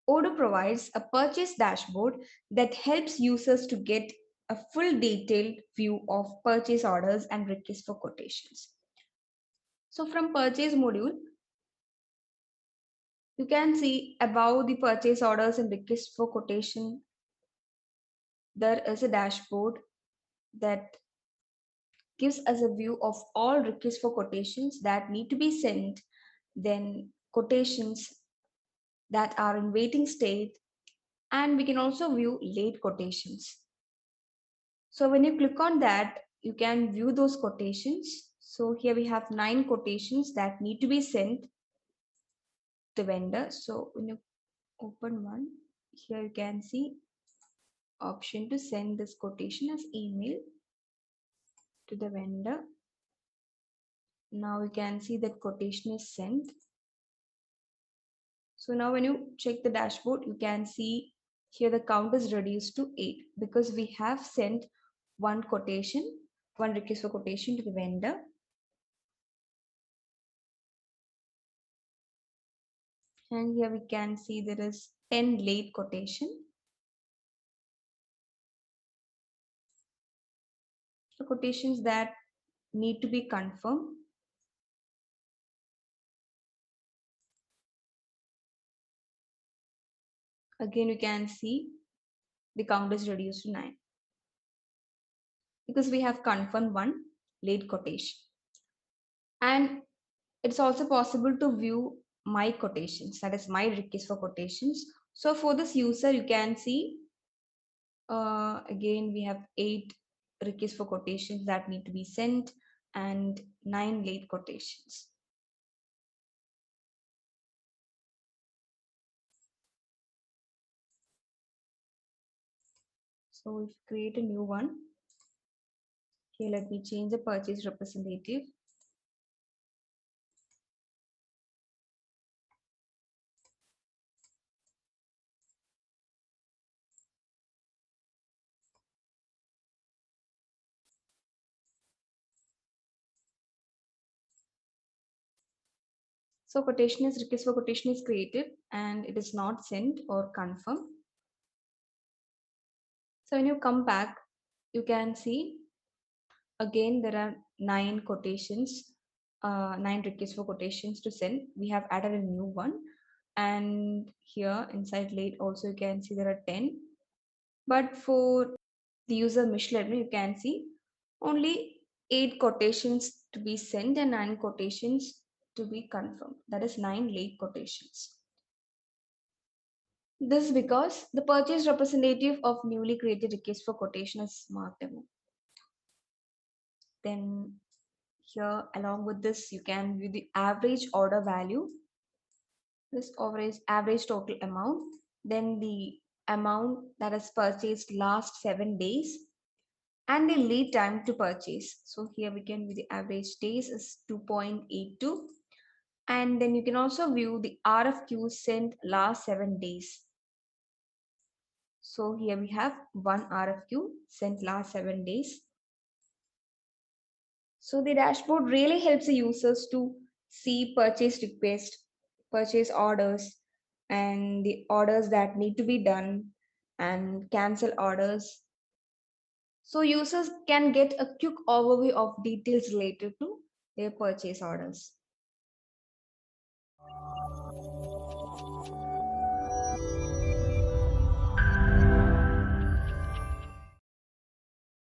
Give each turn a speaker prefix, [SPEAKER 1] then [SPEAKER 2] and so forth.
[SPEAKER 1] Odoo provides a purchase dashboard that helps users to get a full detailed view of purchase orders and requests for quotations. So from purchase module, you can see above the purchase orders and requests for quotation, there is a dashboard that gives us a view of all requests for quotations that need to be sent, then quotations that are in waiting state, and we can also view late quotations. So when you click on that, you can view those quotations. So here we have 9 quotations that need to be sent to vendor. So when you open one, here you can see option to send this quotation as email to the vendor. Now you can see that quotation is sent. So now when you check the dashboard, you can see here the count is reduced to 8 because we have sent one quotation, one request for quotation to the vendor. And here we can see there is 10 late quotation. The quotations that need to be confirmed. Again, you can see the count is reduced to 9 because we have confirmed one late quotation. And it's also possible to view my quotations, that is my request for quotations. So for this user, you can see again we have 8 requests for quotations that need to be sent and 9 late quotations. So if create a new one, here let me change the purchase representative. So quotation is request for quotation is created and it is not sent or confirmed. So when you come back, you can see again there are 9 quotations, 9 requests for quotations to send. We have added a new one, and here inside late also you can see there are 10. But for the user Michelin, you can see only 8 quotations to be sent and 9 quotations to be confirmed. That is 9 late quotations. This is because the purchase representative of newly created request for quotation is marked demo. Then here along with this, you can view the average order value, this average total amount, then the amount that is purchased last 7 days, and the lead time to purchase. So here we can view the average days is 2.82, and then you can also view the RFQ sent last 7 days. So here we have one RFQ sent last 7 days. So the dashboard really helps the users to see purchase request, purchase orders, and the orders that need to be done and cancel orders. So users can get a quick overview of details related to their purchase orders.